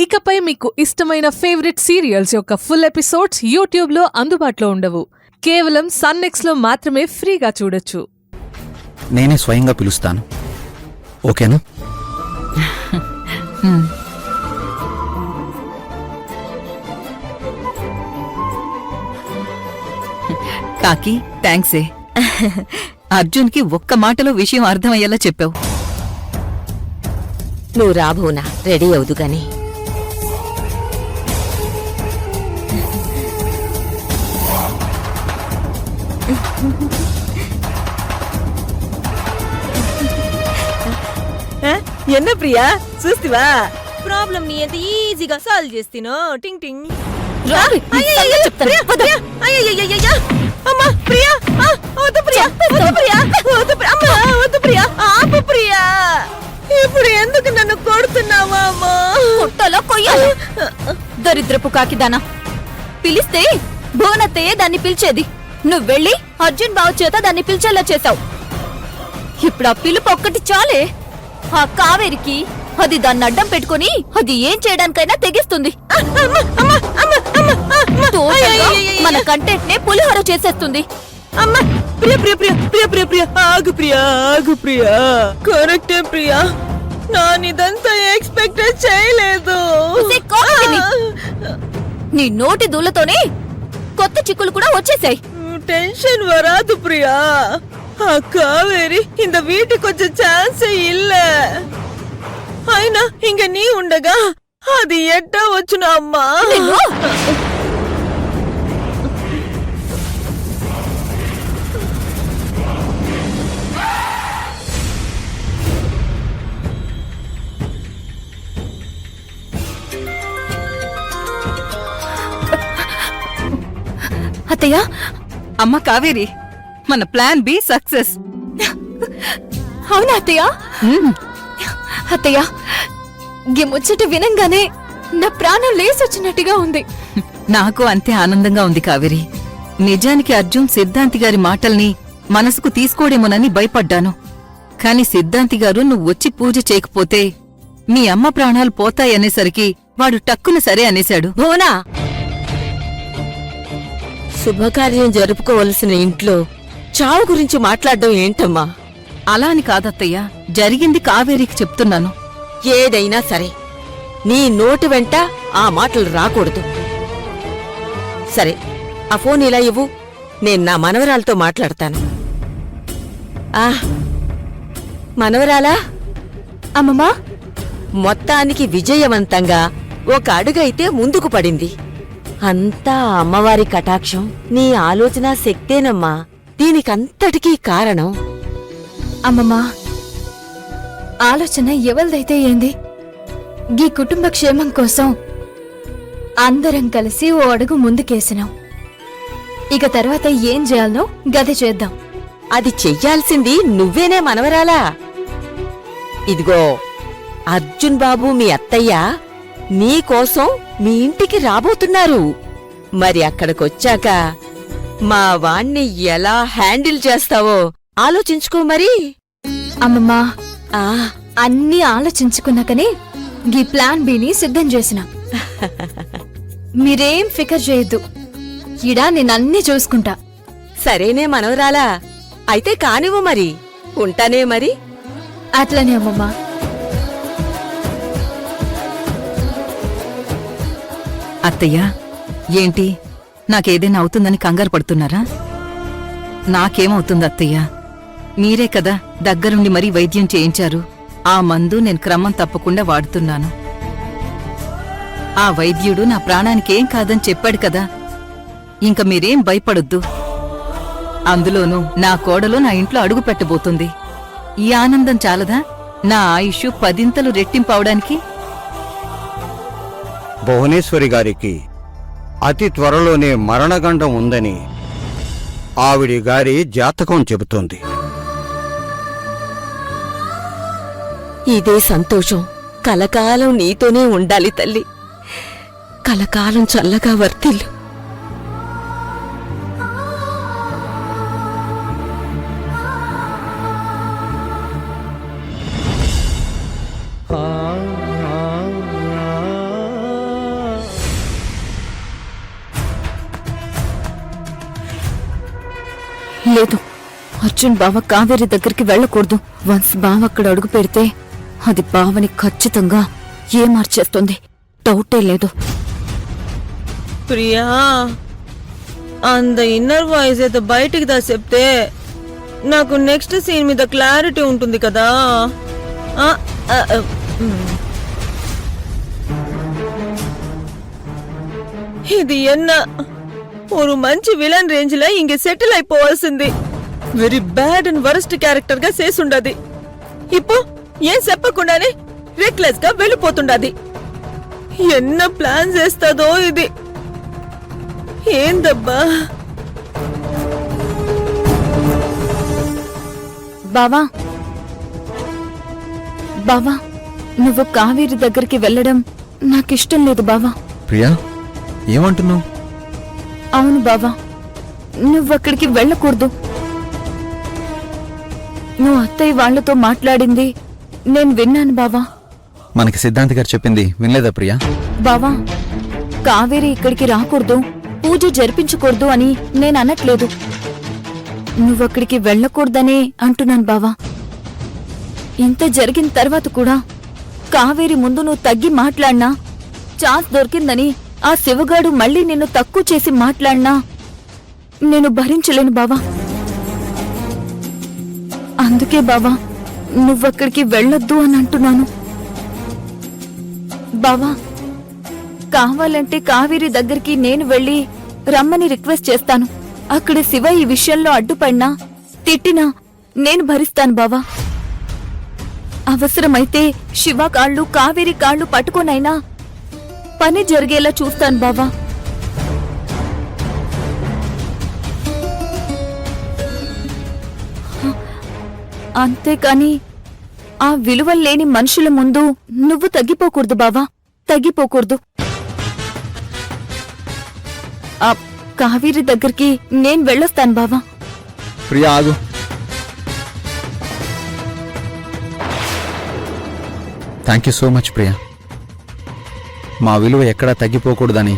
ఇకపై మీకు ఇష్టమైన ఫేవరెట్ సీరియల్స్ యొక్క ఫుల్ ఎపిసోడ్స్ యూట్యూబ్లో అందుబాటులో ఉండవు. కేవలం సన్నెక్స్లో మాత్రమే ఫ్రీగా చూడొచ్చు. నేనే స్వయంగా పిలుస్తాను, ఓకేనా? కాకి థ్యాంక్సే. అర్జున్కి ఒక్క మాటలో విషయం అర్థమయ్యేలా చెప్పావు. నువ్వు రాబోనా, రెడీ అవుదు గాని. என்ன பிரியா చూస్తివా? ప్రాబ్లం ని ఎంత ఈజీగా సాల్వ్ చేస్తానో. టింగ్ టింగ్. అమ్మా ప్రియా, వద్దు ప్రియా, వద్దు ప్రియా, వద్దు ప్రియా, అమ్మా వద్దు ప్రియా, ఆపు ప్రియా. ఇప్పుడు ఎందుకు నన్ను కొడుతున్నావా అమ్మా? కొట్టలో కొయ్యాలి. దరిద్రపు కాకిదానా, పిలిస్తే భువనత్తయ్యే దాన్ని పిలిచేది. నువ్వు వెళ్ళి అర్జున్ బావ చేత దాన్ని పిలిచేలా చేశావు. ఇప్పుడు ఆ పిలుపు ఒక్కటి చాలే. ఆ కావేరికి అది దాన్ని అడ్డం పెట్టుకుని అది ఏం చేయడానికైనా తెగిస్తుంది. మన కంటెంట్ నే పులిహోర చేసేస్తుంది. అమ్మా ప్రియా ప్రియా ప్రియా ప్రియా ప్రియా ప్రియా ఆగు ప్రియా, ఆగు ప్రియా. కరెక్టే ప్రియా, నానిదంతా ఎక్స్పెక్ట్ చేయలేదు. నీ నోటి దూలతోనే కొత్త చిక్కులు కూడా వచ్చేసాయి. టెన్షన్ వరాదు ప్రియా. ఆ కావేరి இந்த வீட்டுக்கு கொஞ்சம் சான்ஸ் இல்ல. అయినా ఇంక నీ ఉండగా అది ఎట్టా వచ్చునా అమ్మా? అత్తయ్య, అమ్మ కావేరి, మన ప్లాన్ బి సక్సెస్. అవునా అత్తయ్య? అత్తయ్య, ఈ ముచ్చట వినంగానే నా ప్రాణం లేసొచ్చినట్టుగా ఉంది. నాకు అంతే ఆనందంగా ఉంది కావేరి. నిజానికి అర్జున్ సిద్ధాంతి గారి మాటల్ని మనసుకు తీసుకోడేమోనని భయపడ్డాను. కాని సిద్ధాంతి గారు నువ్వు వచ్చి పూజ చేయకపోతే మీ అమ్మ ప్రాణాలు పోతాయనేసరికి వాడు టక్కున సరే అనేశాడు. భువనా, శుభకార్యం జరుపుకోవలసిన ఇంట్లో చావు గురించి మాట్లాడడం ఏంటమ్మా? అలా అని కాదత్తయ్యా, జరిగింది కావేరికి చెప్తున్నాను. ఏదైనా సరే నీ నోటి వెంట ఆ మాటలు రాకూడదు. సరే, ఆ ఫోన్ ఇలా ఇవ్వు, నేను నా మనవరాలతో మాట్లాడతాను. మనవరాలా? అమ్మమ్మా, మొత్తానికి విజయవంతంగా ఒక అడుగైతే ముందుకు పడింది. అంతా అమ్మవారి కటాక్షం, నీ ఆలోచన శక్తేనమ్మా దీనికంతటికీ కారణం. అమ్మమ్మా, ఆలోచన ఎవరిదైతే ఏంది, గీ కుటుంబ క్షేమం కోసం అందరం కలిసి ఓ అడుగు ముందుకేసినాం. ఇక తర్వాత ఏం చేయాలనో గది చేద్దాం. అది చెయ్యాల్సింది నువ్వేనే మనవరాలా. ఇదిగో అర్జున్ బాబు మీ అత్తయ్య నీకోసం మీ ఇంటికి రాబోతున్నారు. మరి అక్కడికొచ్చాక మా వాణ్ణి ఎలా హ్యాండిల్ చేస్తావో ఆలోచించుకో మరి. అమ్మమ్మా, అన్నీ ఆలోచించుకున్నాకనే గీ ప్లాన్ బిని సిద్ధం చేసిన. మీరేం ఫికర్ చేయొద్దు, ఇడా నేనన్నీ చూసుకుంటా. సరేనే మనవరాలా, అయితే కానివ్వు మరి. ఉంటానే మరి. అట్లనే అమ్మమ్మా. అత్తయ్యా, ఏంటి నాకేదైనా అవుతుందని కంగారు పడుతున్నారా? నాకేమవుతుంది అత్తయ్యా? మీరే కదా దగ్గరుండి మరీ వైద్యం చేయించారు. ఆ మందు నేను క్రమం తప్పకుండా వాడుతున్నాను. ఆ వైద్యుడు నా ప్రాణానికేం కాదని చెప్పాడు కదా. ఇంక మీరేం భయపడొద్దు. అందులోనూ నా కోడలు నా ఇంట్లో అడుగు పెట్టబోతుంది. ఈ ఆనందం చాలదా నా ఆయుష్ 10 రెట్టింపవడానికి? భువనేశ్వరి గారికి అతి త్వరలోనే మరణగండం ఉందని ఆవిడి గారి జాతకం చెబుతోంది. ఇదే సంతోషం కలకాలం నీతోనే ఉండాలి తల్లి. కలకాలం చల్లగా వర్తిల్లు. లేదు, అర్జున్ బావ కావేరి దగ్గరికి వెళ్ళకూడదు. వన్స్ బావ అక్కడ అడుగు పెడితే అది బావని ఖచ్చితంగా మార్చేస్తుంది. డౌటే లేదు. ప్రియా అంద ఇన్నర్ వాయిస్ ఏదో బయటికి దా చెప్తే నాకు నెక్స్ట్ సీన్ మీద క్లారిటీ ఉంటుంది కదా. ఆ, ఆ, ఆ, ఇది என்ன ஒரு మంచి విలన్ రేంజ్ లో ఇంక సెటిల్ అయిపోవాల్సింది. Very bad and worst character గా చేసుండది. ఇప్పు ఏం చెప్పకుండానే రెక్లెస్ గా వెళ్ళిపోతుండది. ఎన్న ప్లాన్ చేస్తాదో ఇది. ఏందబ్బా బావా, బావా, నువ్వు కావేరి దగ్గరికి వెళ్ళడం నాకిష్టం లేదు బావా. ప్రియా ఏమంటున్నావు? అవును బావా, నువ్వక్కడికి వెళ్ళకూడదు. నువ్వు అత్తయ్య వాళ్లతో మాట్లాడింది నేను విన్నాను బావా. మనకి సిద్ధాంత్ గారు చెప్పింది వినలేదా ప్రియా? బావా, కావేరి ఇక్కడికి రాకూడదు, పూజ జరిపించకూడదు అని నేను అనట్లేదు. నువ్వక్కడికి వెళ్ళకూడదనే అంటున్నాను బావా. ఇంత జరిగిన తర్వాత కూడా కావేరి ముందు నువ్వు తగ్గి మాట్లాడినా, ఛాన్స్ దొరికిందని ఆ శివగాడు మళ్ళీ నిన్ను తక్కువ చేసి మాట్లాడినా నేను భరించలేను బావా. అందుకే బావా నువ్వక్కడికి వెళ్ళొద్దు అని అంటున్నాను. బావా, కావాలంటే కావేరి దగ్గరికి నేను వెళ్ళి రమ్మని రిక్వెస్ట్ చేస్తాను. అక్కడ శివ ఈ విషయంలో అడ్డుపడినా తిట్టినా నేను భరిస్తాను బావా. అవసరమైతే శివ కాళ్ళు కావేరి కాళ్ళు పట్టుకోనైనా పని జరిగేలా చూస్తాను బావా. అంతేకాని ఆ విలువల్లేని మనుషుల ముందు నువ్వు తగ్గిపోకూడదు బావా, తగ్గిపోకూడదు. ఆ కావేరి దగ్గరికి నేను వెళ్ళొస్తాను బావా. ప్రియా ఆగు. Thank you so much Priya. మా విలువ ఎక్కడా తగ్గిపోకూడదని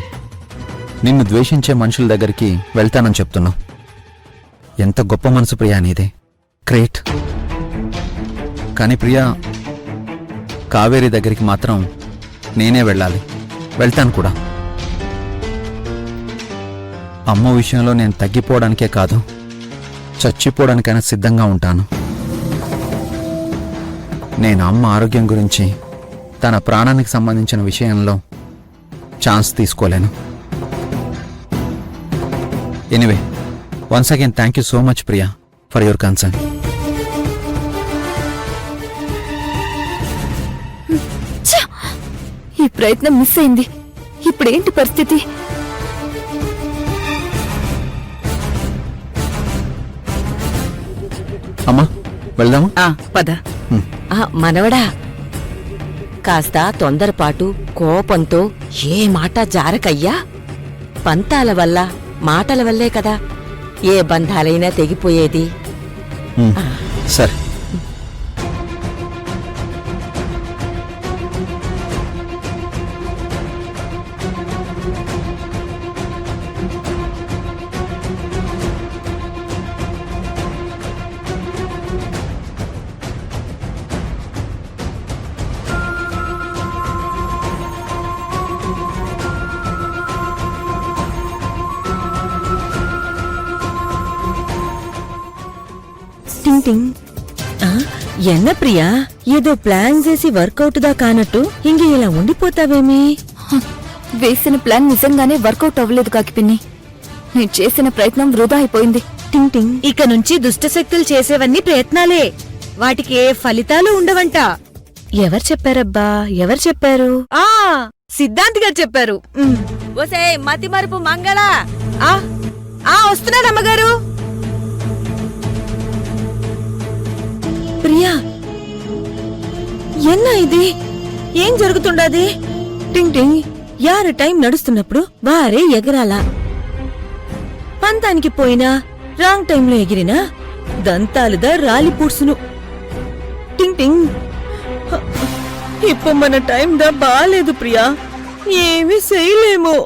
నిన్ను ద్వేషించే మనుషుల దగ్గరికి వెళ్తానని చెప్తున్నావు. ఎంత గొప్ప మనసు ప్రియా నీదే. గ్రేట్. కానీ ప్రియా, కావేరి దగ్గరికి మాత్రం నేనే వెళ్ళాలి. వెళ్తాను కూడా. అమ్మ విషయంలో నేను తగ్గిపోవడానికే కాదు, చచ్చిపోవడానికైనా సిద్ధంగా ఉంటాను. నేను అమ్మ ఆరోగ్యం గురించి, తన ప్రాణానికి సంబంధించిన విషయంలో ఛాన్స్ తీసుకోలేను. Anyway, once again thank you so much Priya for your concern. ఈ ప్రయత్నం మిస్ అయింది. ఇప్పుడేంటి పరిస్థితి? అమ్మా వెళ్దామా? పద. మనవడా, కాస్త తొందరపాటు కోపంతో ఏ మాట జారకయ్యా. పంతాల వల్ల మాటల వల్లే కదా ఏ బంధాలైనా తెగిపోయేది. సరే. టింగ్ టింగ్. ఎన్న ప్రియా, ఏదో ప్లాన్ చేసి వర్కౌట్ దా కానట్టు ఇంక ఇలా ఉండిపోతావేమి? వేసిన ప్లాన్ నిజంగానే వర్కౌట్ అవ్వలేదు కాకి పిన్ని. నేను చేసిన ప్రయత్నం వృధా అయిపోయింది. టింగ్ టింగ్. ఇక నుంచి దుష్టశక్తులు చేసేవన్నీ ప్రయత్నాలే, వాటికి ఏ ఫలితాలు ఉండవంట. ఎవరు చెప్పారబ్బా? ఎవరు చెప్పారు? సిద్ధాంత్ గారు చెప్పారు. ఓసే మతి మరుపు మంగళ, వస్తున్నాడు అమ్మగారు. ప్రియా, ఎన్న ఇది? ఏం జరుగుతుండది? టింగ్ టింగ్. యారు టైం నడుస్తున్నప్పుడు వారే ఎగరాలా. పంతానికి పోయినా రాంగ్ టైంలో ఎగిరినా దంతాలుదా రాలి పూడ్సును. టింగ్ టింగ్. ఇప్పుడు మన టైం దా బాలేదు ప్రియా, ఏమీ చేయలేము.